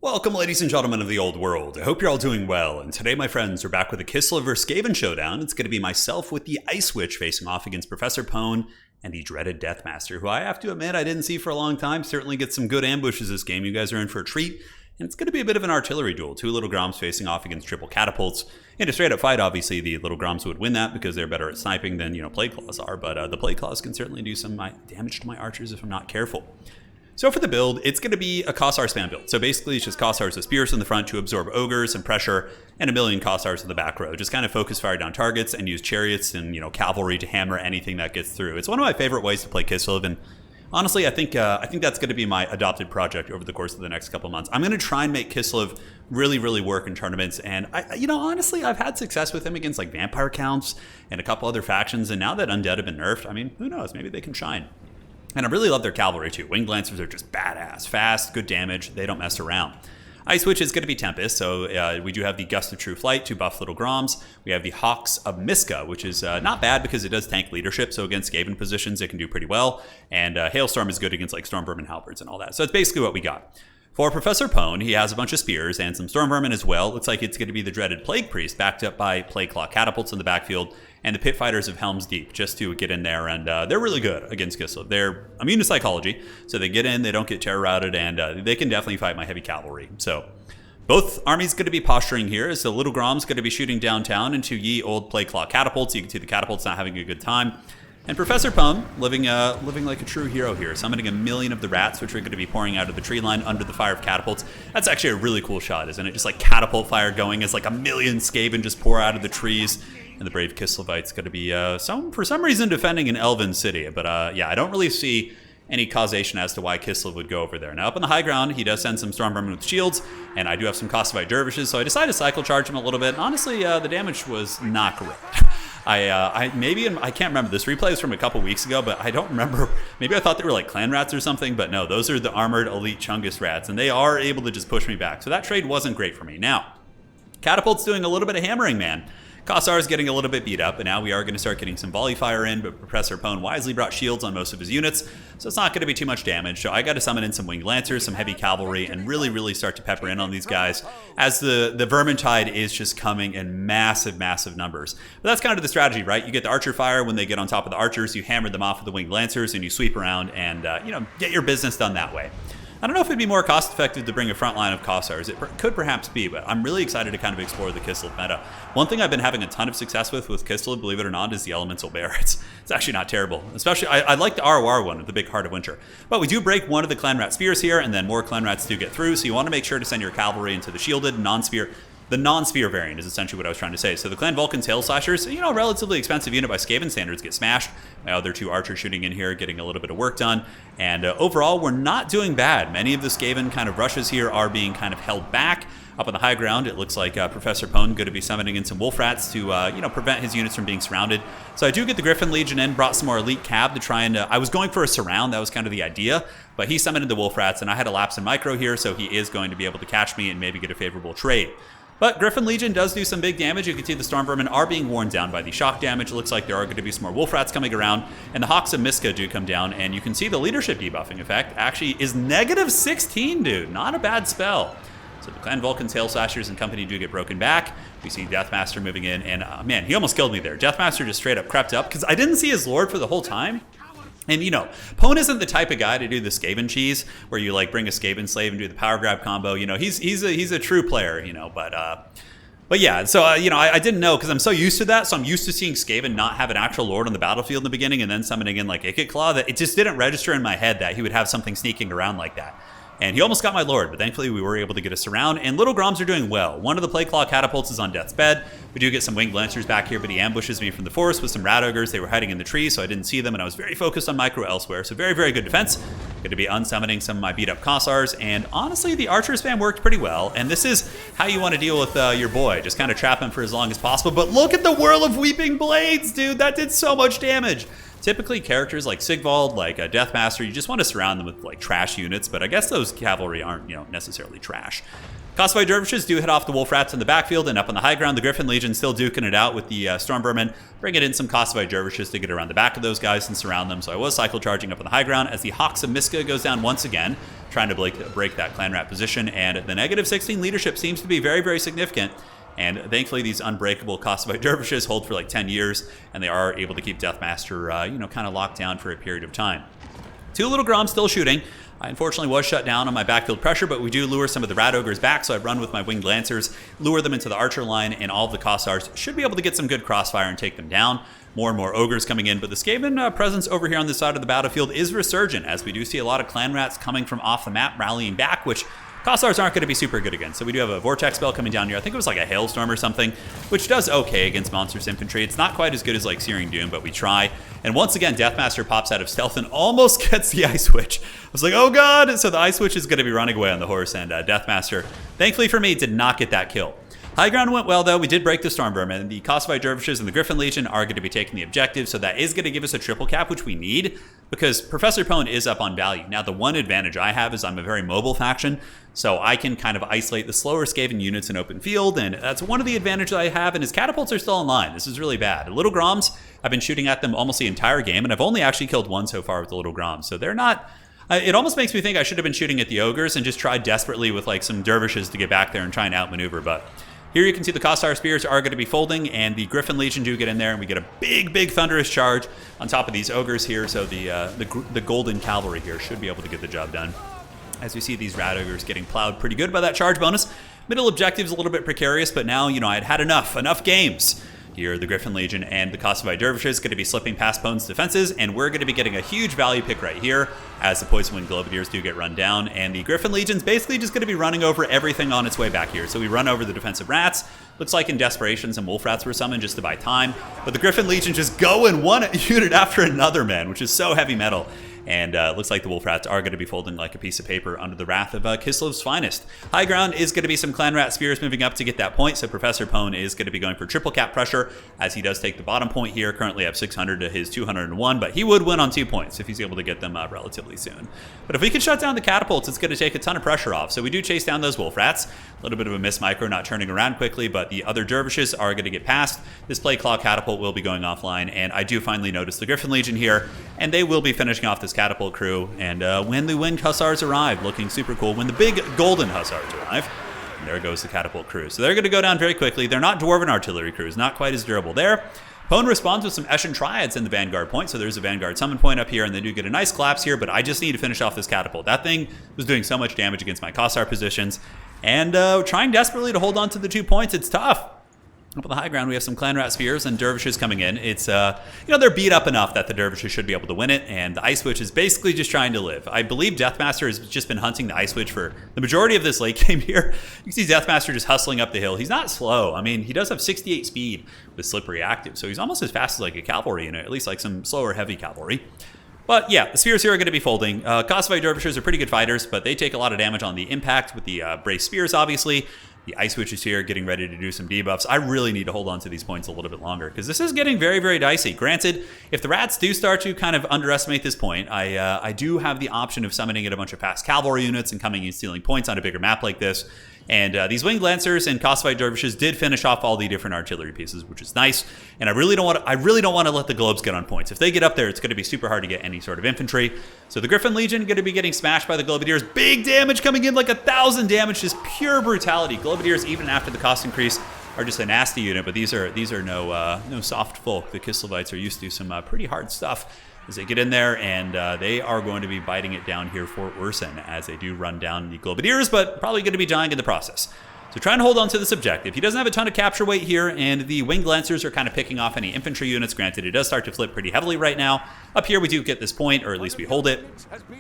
Welcome, ladies and gentlemen of the old world. I hope you're all doing well, and today, my friends, we're back with a Kislev vs. Skaven showdown. It's going to be myself with the Ice Witch facing off against Professor Pone and the dreaded Deathmaster, who I have to admit I didn't see for a long time. Certainly get some good ambushes this game. You guys are in for a treat, and it's going to be a bit of an artillery duel. Two little Groms facing off against triple catapults. In a straight-up fight, obviously, the little Groms would win that because they're better at sniping than, Plague Claws are, but the Plague Claws can certainly do some damage to my archers if I'm not careful. So for the build, it's going to be a Kossar spam build. So basically, it's just Kossars with spears in the front to absorb ogres and pressure, and a million Kossars in the back row. Just kind of focus fire down targets and use chariots and cavalry to hammer anything that gets through. It's one of my favorite ways to play Kislev, and honestly, I think that's going to be my adopted project over the course of the next couple months. I'm going to try and make Kislev really work in tournaments, and honestly, I've had success with him against like vampire counts and a couple other factions. And now that undead have been nerfed, I mean, who knows? Maybe they can shine. And I really love their cavalry too. Winged Lancers are just badass. Fast, good damage, they don't mess around. Ice Witch is going to be Tempest, so we do have the Gust of True Flight, two buff little Groms. We have the Hawks of Miska, which is not bad because it does tank leadership, so against Skaven positions it can do pretty well. And Hailstorm is good against like Storm Vermin Halberds and all that. So it's basically what we got. For Professor Pone, he has a bunch of spears and some Storm Vermin as well. Looks like it's going to be the dreaded Plague Priest, backed up by Plague Claw catapults in the backfield, and the Pit Fighters of Helm's Deep, just to get in there. And they're really good against Kislev. They're immune to psychology, so they get in, they don't get terror routed, and they can definitely fight my heavy cavalry. So both armies going to be posturing here, as the little Grom's going to be shooting downtown into ye old Plague Claw catapults. You can see the catapults not having a good time. And Professor Pone, living like a true hero here, summoning a million of the rats, which are going to be pouring out of the tree line under the fire of catapults. That's actually a really cool shot, isn't it? Just like catapult fire going as like a million Skaven just pour out of the trees. And the brave Kislevite's going to be, for some reason, defending an elven city. But yeah, I don't really see any causation as to why Kislev would go over there. Now, up on the high ground, he does send some Storm Vermin with shields, and I do have some Kossovite Dervishes, so I decided to cycle charge him a little bit. And honestly, the damage was not great. I can't remember. This replay is from a couple weeks ago, but I don't remember. Maybe I thought they were like clan rats or something, but no, those are the armored elite Chungus rats, and they are able to just push me back. So that trade wasn't great for me. Now, Catapult's doing a little bit of hammering, man. Kossar is getting a little bit beat up, but now we are going to start getting some volley fire in, but Professor Pone wisely brought shields on most of his units, so it's not going to be too much damage. So I got to summon in some Winged Lancers, some heavy cavalry, and really start to pepper in on these guys, as the Vermintide is just coming in massive numbers. But that's kind of the strategy, right? You get the Archer fire when they get on top of the Archers, you hammer them off with the Winged Lancers, and you sweep around and get your business done that way. I don't know if it'd be more cost-effective to bring a front line of Kossars. It could perhaps be, but I'm really excited to kind of explore the Kislev meta. One thing I've been having a ton of success with Kislev, believe it or not, is the Elemental Bear. It's actually not terrible. Especially, I like the ROR one with the big Heart of Winter. But we do break one of the Clan Rat Spears here, and then more Clan Rats do get through, so you want to make sure to send your cavalry into the shielded non-spear. The non-spear variant is essentially what I was trying to say. So the Clan Vulcan Tail Slashers, relatively expensive unit by Skaven standards, get smashed. My other two archers shooting in here, getting a little bit of work done. And overall, we're not doing bad. Many of the Skaven kind of rushes here are being kind of held back. Up on the high ground, it looks like Professor Pone going to be summoning in some Wolf Rats to, prevent his units from being surrounded. So I do get the Griffin Legion in, brought some more Elite Cab to try and... I was going for a surround, that was kind of the idea. But he summoned in the Wolf Rats, and I had a lapse in micro here, so he is going to be able to catch me and maybe get a favorable trade. But Griffin Legion does do some big damage. You can see the Storm Vermin are being worn down by the shock damage. It looks like there are going to be some more Wolf Rats coming around. And the Hawks of Miska do come down. And you can see the leadership debuffing effect actually is -16, dude. Not a bad spell. So the Clan Vulcan Tail Slashers and company do get broken back. We see Deathmaster moving in. And man, he almost killed me there. Deathmaster just straight up crept up because I didn't see his Lord for the whole time. And Pone isn't the type of guy to do the Skaven cheese, where you like bring a Skaven slave and do the power grab combo. He's a true player. But yeah. So I didn't know because I'm so used to that. So I'm used to seeing Skaven not have an actual Lord on the battlefield in the beginning, and then summoning in like Ikit Claw, that it just didn't register in my head that he would have something sneaking around like that. And he almost got my Lord, but thankfully we were able to get us around, and little Groms are doing well. One of the Plague Claw catapults is on death's bed. We do get some Winged Lancers back here, but he ambushes me from the forest with some Rat Ogres. They were hiding in the tree, so I didn't see them, and I was very focused on micro elsewhere, so very good defense. Going to be unsummoning some of my beat-up Kossars, and honestly, the Archer spam worked pretty well, and this is how you want to deal with your boy. Just kind of trap him for as long as possible, but look at the Whirl of Weeping Blades, dude! That did so much damage! Typically, characters like Sigvald, like a Deathmaster, you just want to surround them with like trash units, but I guess those cavalry aren't, necessarily trash. Kosovo Dervishes do head off the Wolf Rats in the backfield, and up on the high ground, the Griffin Legion still duking it out with the Stormvermin, bringing in some Kosovo Dervishes to get around the back of those guys and surround them. So I was cycle charging up on the high ground as the Hawks of Miska goes down once again, trying to break that clan rat position, and the -16 leadership seems to be very, very significant. And thankfully, these unbreakable Kosovo Dervishes hold for like 10 years, and they are able to keep Deathmaster, kind of locked down for a period of time. 2 Little Groms still shooting. I unfortunately was shut down on my backfield pressure, but we do lure some of the Rat Ogres back, so I run with my Winged Lancers, lure them into the Archer line, and all of the Kossars should be able to get some good crossfire and take them down. More and more Ogres coming in, but the Skaven presence over here on this side of the battlefield is resurgent, as we do see a lot of Clan Rats coming from off the map, rallying back, which Kossars aren't going to be super good against. So we do have a Vortex spell coming down here. I think it was like a Hailstorm or something, which does okay against Monstrous Infantry. It's not quite as good as like Searing Doom, but we try. And once again, Deathmaster pops out of stealth and almost gets the Ice Witch. I was like, oh god! So the Ice Witch is going to be running away on the horse, and Deathmaster, thankfully for me, did not get that kill. High ground went well, though. We did break the Stormvermin. The Kosovo Dervishes and the Griffin Legion are going to be taking the objective, so that is going to give us a triple cap, which we need, because Professor Pone is up on value. Now, the one advantage I have is I'm a very mobile faction, so I can kind of isolate the slower Skaven units in open field, and that's one of the advantages I have, and his catapults are still online. This is really bad. Little Groms, I've been shooting at them almost the entire game, and I've only actually killed one so far with the Little Groms, so they're not... It almost makes me think I should have been shooting at the Ogres and just tried desperately with like some Dervishes to get back there and try and outmaneuver, but... Here you can see the Kossar Spears are going to be folding, and the Griffin Legion do get in there, and we get a big, big thunderous charge on top of these Ogres here, so the Golden Cavalry here should be able to get the job done. As we see these Rat Ogres getting plowed pretty good by that charge bonus. Middle objective's a little bit precarious, but now, I'd had enough games. Here, the Griffin Legion and the Kosovo Dervishes going to be slipping past Pone's defenses, and we're going to be getting a huge value pick right here as the Poison Wind Globadiers do get run down, and the Griffin Legion's basically just going to be running over everything on its way back here. So we run over the defensive rats. Looks like in desperation some Wolf Rats were summoned just to buy time, but the Griffin Legion just going one unit after another, man, which is so heavy metal. And looks like the Wolf Rats are going to be folding like a piece of paper under the wrath of Kislev's finest. High ground is going to be some Clan Rat Spears moving up to get that point, so Professor Pone is going to be going for triple cap pressure as he does take the bottom point here. Currently have 600 to his 201, but he would win on 2 points if he's able to get them relatively soon. But if we can shut down the catapults, it's going to take a ton of pressure off. So we do chase down those Wolf Rats. A little bit of a miss micro, not turning around quickly, but the other Dervishes are going to get past. This Plague Claw catapult will be going offline, and I do finally notice the Griffin Legion here, and they will be finishing off this catapult crew. And when the Winged Hussars arrive, looking super cool, when the big Golden Hussars arrive, and there goes the catapult crew. So they're going to go down very quickly. They're not Dwarven artillery crews, not quite as durable there. Pone responds with some Eshin Triads in the Vanguard point, so there's a Vanguard summon point up here, and they do get a nice collapse here, but I just need to finish off this catapult. That thing was doing so much damage against my Kossar positions, and trying desperately to hold on to the 2 points. It's tough. Up on the high ground, we have some Clan Rat Spears and Dervishes coming in. It's, they're beat up enough that the Dervishes should be able to win it, and the Ice Witch is basically just trying to live. I believe Deathmaster has just been hunting the Ice Witch for the majority of this late game here. You can see Deathmaster just hustling up the hill. He's not slow. I mean, he does have 68 speed with Slippery active, so he's almost as fast as like a cavalry, at least like some slower heavy cavalry. But yeah, the Spears here are going to be folding. Kosovo Dervishes are pretty good fighters, but they take a lot of damage on the impact with the Brace Spears, obviously. The Ice Witch is here getting ready to do some debuffs. I really need to hold on to these points a little bit longer because this is getting very, very dicey. Granted, if the Rats do start to kind of underestimate this point, I do have the option of summoning in a bunch of fast cavalry units and coming and stealing points on a bigger map like this. And these Winged Lancers and Kosovo Dervishes did finish off all the different artillery pieces, which is nice. And I really don't want to let the Globes get on points. If they get up there, it's going to be super hard to get any sort of infantry. So the Griffin Legion going to be getting smashed by the Globadiers. Big damage coming in, like 1,000 damage, just pure brutality. Globadiers, even after the cost increase, are just a nasty unit. But these are no soft folk. The Kislevites are used to some pretty hard stuff as they get in there, and they are going to be biting it down here for Urson as they do run down the Globadiers, but probably going to be dying in the process. So trying to hold on to this objective. He doesn't have a ton of capture weight here, and the Winged Lancers are kind of picking off any infantry units. Granted, it does start to flip pretty heavily right now. Up here we do get this point, or at least we hold it,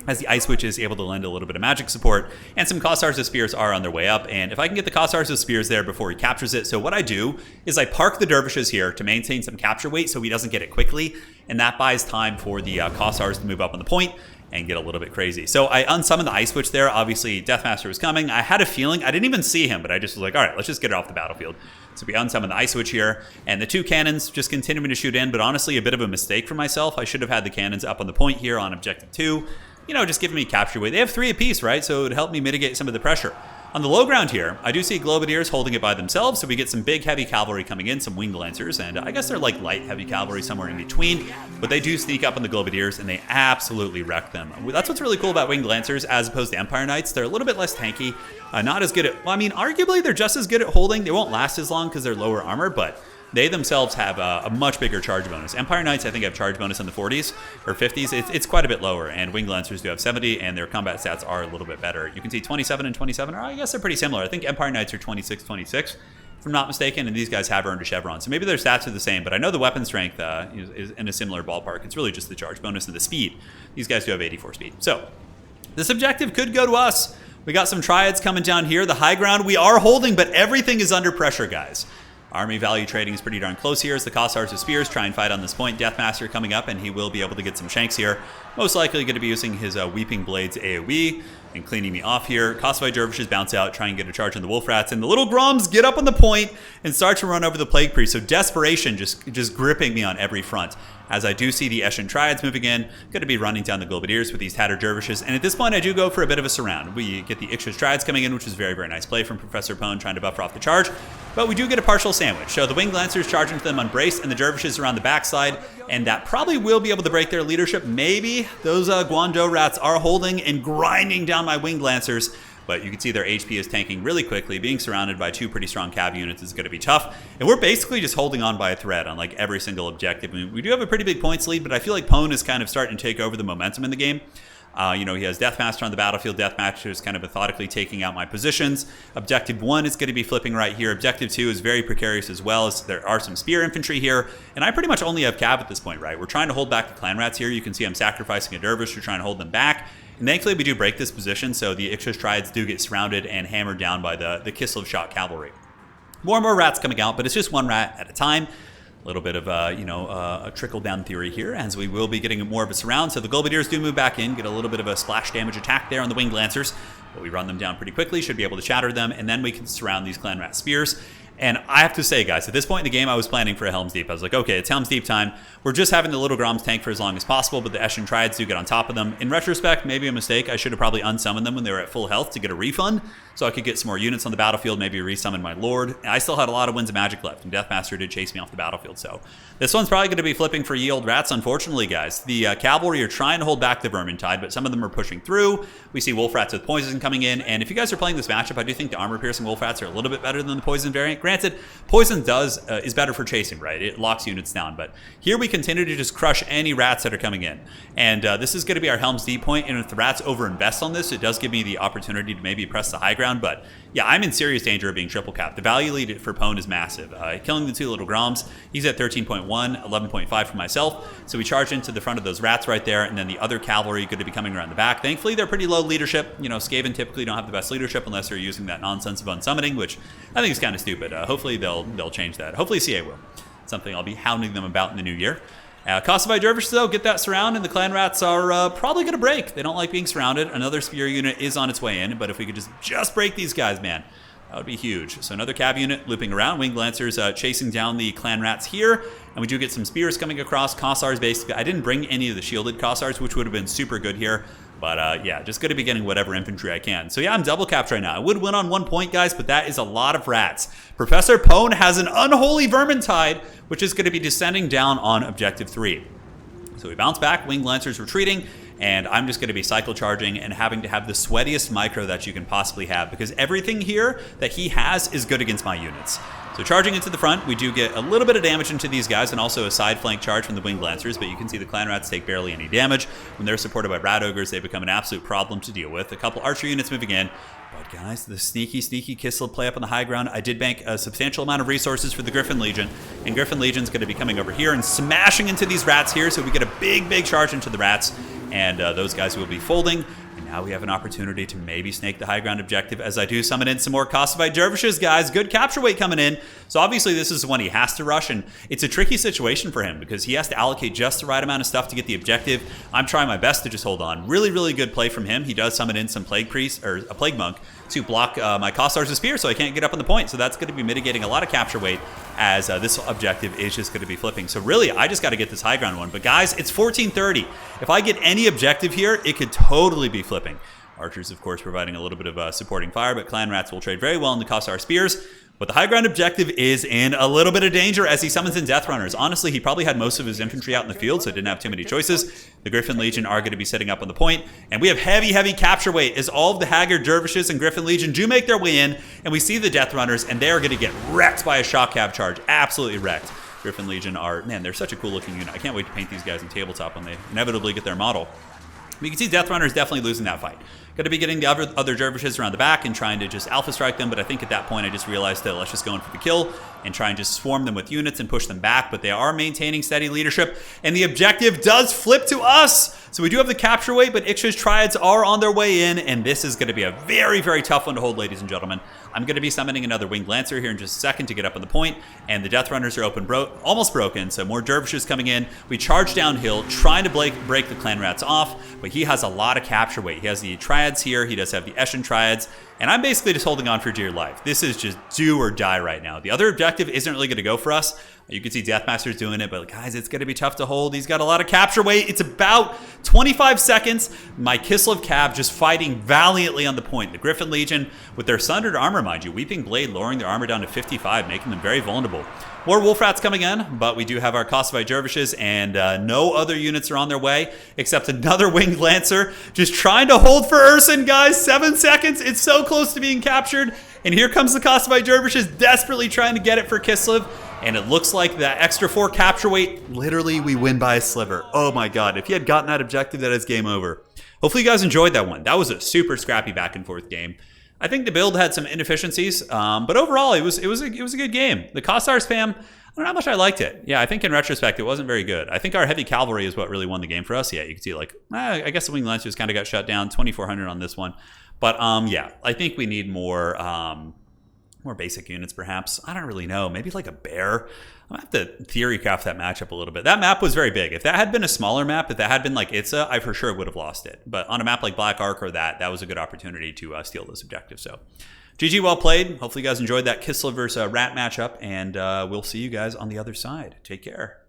as the Ice Witch is able to lend a little bit of magic support, and some Kossars of Spears are on their way up, and if I can get the Kossars of Spears there before he captures it, so what I do is I park the Dervishes here to maintain some capture weight so he doesn't get it quickly, and that buys time for the Kossars to move up on the point. and get a little bit crazy. So I unsummoned the Ice Switch there. Obviously, Deathmaster was coming. I had a feeling. I didn't even see him, but I just was like, all right, let's just get it off the battlefield. So we unsummoned the Ice Switch here, and the 2 cannons just continuing to shoot in, but honestly, a bit of a mistake for myself. I should have had the cannons up on the point here on objective 2, you know, just giving me capture weight. They have 3 apiece, right? So it would help me mitigate some of the pressure. On the low ground here, I do see Globadiers holding it by themselves, so we get some big heavy cavalry coming in, some winged lancers, and I guess they're like light heavy cavalry somewhere in between, but they do sneak up on the Globadiers, and they absolutely wreck them. That's what's really cool about winged lancers as opposed to Empire Knights. They're a little bit less tanky, not as good at, well, I mean, arguably they're just as good at holding. They won't last as long because they're lower armor, but they themselves have a much bigger charge bonus. Empire Knights, I think, have charge bonus in the 40s or 50s. It's quite a bit lower, and Winged Lancers do have 70, and their combat stats are a little bit better. You can see 27 and 27, or I guess they're pretty similar. I think Empire Knights are 26, 26, if I'm not mistaken, and these guys have earned a chevron. So maybe their stats are the same, but I know the weapon strength is in a similar ballpark. It's really just the charge bonus and the speed. These guys do have 84 speed. So this objective could go to us. We got some triads coming down here. The high ground we are holding, but everything is under pressure, guys. Army value trading is pretty darn close here as the Cossars of Spears try and fight on this point. Deathmaster coming up, and he will be able to get some shanks here. Most likely going to be using his Weeping Blades AoE and cleaning me off here. Kosovo Dervishes bounce out, try and get a charge on the Wolf Rats, and the little Groms get up on the point and start to run over the Plague Priest. So desperation just gripping me on every front. As I do see the Eshin Triads moving in, going to be running down the Globadiers with these Tattered Dervishes. And at this point, I do go for a bit of a surround. We get the Ixchus Triads coming in, which is very, very nice play from Professor Pone trying to buffer off the charge. But we do get a partial sandwich. So the Winged Lancers charging to them unbraced, and the Dervishes around the backside. And that probably will be able to break their leadership. Maybe those Guando Rats are holding and grinding down my Winged Lancers. But you can see their HP is tanking really quickly. Being surrounded by 2 pretty strong cav units is going to be tough. And we're basically just holding on by a thread on like every single objective. I mean, we do have a pretty big points lead, but I feel like Pone is kind of starting to take over the momentum in the game. You know, he has Deathmaster on the battlefield. Deathmaster is kind of methodically taking out my positions. Objective 1 is going to be flipping right here. Objective 2 is very precarious as well, as there are some spear infantry here. And I pretty much only have cav at this point, right? We're trying to hold back the clan rats here. You can see I'm sacrificing a dervish. We're trying to hold them back. And thankfully, we do break this position, so the Ixchus Triads do get surrounded and hammered down by the Kislev shot cavalry. More and more rats coming out, but it's just 1 rat at a time. A little bit of a trickle-down theory here, as we will be getting more of a surround. So the Globadiers do move back in, get a little bit of a splash damage attack there on the Winged Lancers, but we run them down pretty quickly, should be able to shatter them, and then we can surround these Clan Rat Spears. And I have to say, guys, at this point in the game, I was planning for a Helm's Deep. I was like, okay, it's Helm's Deep time. We're just having the little Groms tank for as long as possible, but the Eshin Triads do get on top of them. In retrospect, maybe a mistake. I should have probably unsummoned them when they were at full health to get a refund, so I could get some more units on the battlefield, maybe resummon my Lord. And I still had a lot of Winds of Magic left, and Deathmaster did chase me off the battlefield. So this one's probably going to be flipping for Yield Rats, unfortunately, guys. The Cavalry are trying to hold back the Vermintide, but some of them are pushing through. We see Wolf Rats with Poison coming in, and if you guys are playing this matchup, I do think the armor-piercing Wolf Rats are a little bit better than the Poison variant. Granted, Poison is better for chasing, right? It locks units down, but here we continue to just crush any rats that are coming in. And this is going to be our Helm's Deep point, and if the rats overinvest on this, it does give me the opportunity to maybe press the high ground, but yeah, I'm in serious danger of being triple capped. The value lead for Pone is massive. Killing the 2 little Groms, he's at 13.1, 11.5 for myself, so we charge into the front of those rats right there, and then the other cavalry going to be coming around the back. Thankfully, they're pretty low leadership. You know, Skaven typically don't have the best leadership unless they're using that nonsense of unsummoning, which I think is kind of stupid. Hopefully, they'll change that. Hopefully, CA will. Something I'll be hounding them about in the new year. Kosovo Dervish, though, get that surround, and the Clan Rats are probably going to break. They don't like being surrounded. Another Spear unit is on its way in, but if we could just break these guys, man, that would be huge. So another Cav unit looping around. Winged Lancers chasing down the Clan Rats here, and we do get some Spears coming across. Kossars, basically. I didn't bring any of the shielded Kossars, which would have been super good here. But yeah, just going to be getting whatever infantry I can. So yeah, I'm double capped right now. I would win on 1 point, guys, but that is a lot of rats. Professor Pone has an unholy Vermintide, which is going to be descending down on objective 3. So we bounce back, Winged Lancers retreating, and I'm just going to be cycle charging and having to have the sweatiest micro that you can possibly have, because everything here that he has is good against my units. So charging into the front, we do get a little bit of damage into these guys, and also a side flank charge from the Winged Lancers, but you can see the Clan Rats take barely any damage. When they're supported by Rat Ogres, they become an absolute problem to deal with. A couple Archer units moving in. But guys, the sneaky Kislev play up on the high ground. I did bank a substantial amount of resources for the Griffin Legion, and Griffin Legion's going to be coming over here and smashing into these rats here, so we get a big charge into the rats, and those guys will be folding. now we have an opportunity to maybe snake the high ground objective as I do summon in some more Kislev dervishes, guys. Good capture weight coming in. So obviously this is one he has to rush, and it's a tricky situation for him because he has to allocate just the right amount of stuff to get the objective. I'm trying my best to just hold on. Really, really good play from him. He does summon in some Plague Priest, or a Plague Monk, to block my Kossar's Spear so I can't get up on the point. So that's going to be mitigating a lot of capture weight as this objective is just going to be flipping. So really, I just got to get this high ground one. But guys, it's 1430. If I get any objective here, it could totally be flipping. Archers, of course, providing a little bit of supporting fire, but Clan Rats will trade very well into Kossar Spears. But the high ground objective is in a little bit of danger as he summons in Death Runners. Honestly, he probably had most of his infantry out in the field, so didn't have too many choices. The Griffin Legion are going to be setting up on the point, and we have heavy, heavy capture weight as all of the Haggard Dervishes and Griffin Legion do make their way in, and we see the Death Runners, and they are going to get wrecked by a shock cab charge. Absolutely wrecked. Griffin Legion are, man, they're such a cool looking unit. I can't wait to paint these guys in tabletop when they inevitably get their model. But you can see Death Runner is definitely losing that fight. Going to be getting the other dervishes around the back and trying to just alpha strike them, but I think at that point I just realized that let's just go in for the kill and try and just swarm them with units and push them back, but they are maintaining steady leadership, and the objective does flip to us! So we do have the capture weight, but Ixcha's Triads are on their way in, and this is going to be a very, very tough one to hold, ladies and gentlemen. I'm going to be summoning another Winged Lancer here in just a second to get up on the point, and the Death Runners are almost broken, so more dervishes coming in. We charge downhill, trying to break the Clan Rats off, but he has a lot of capture weight. He has the Triads here, he does have the Eshin Triads, and I'm basically just holding on for dear life. This is just do or die right now. The other objective isn't really going to go for us. You can see Deathmaster's doing it, but guys, it's going to be tough to hold. He's got a lot of capture weight. It's about 25 seconds. My Kislev Cab just fighting valiantly on the point. The Griffin Legion with their sundered armor, mind you. Weeping Blade lowering their armor down to 55, making them very vulnerable. More Wolf Rats coming in, but we do have our Kossovite Dervishes, and no other units are on their way except another Winged Lancer. Just trying to hold for Urson, guys. 7 seconds. It's so close to being captured. And here comes the Kossovite Dervishes desperately trying to get it for Kislev. And it looks like that extra 4 capture weight, literally we win by a sliver. Oh my god, if he had gotten that objective, that is game over. Hopefully you guys enjoyed that one. That was a super scrappy back and forth game. I think the build had some inefficiencies, but overall it was a good game. The Kossar spam, I don't know how much I liked it. Yeah, I think in retrospect it wasn't very good. I think our heavy cavalry is what really won the game for us. Yeah, you can see like, I guess the Winged Lancers kind of got shut down, 2,400 on this one. But yeah, I think we need more basic units perhaps. I don't really know. Maybe like a bear. I'm going to have to theory craft that matchup a little bit. That map was very big. If that had been a smaller map, if that had been like Itza, I for sure would have lost it. But on a map like Black Ark or that was a good opportunity to steal this objective. So GG, well played. Hopefully you guys enjoyed that Kislev versus Rat matchup, and we'll see you guys on the other side. Take care.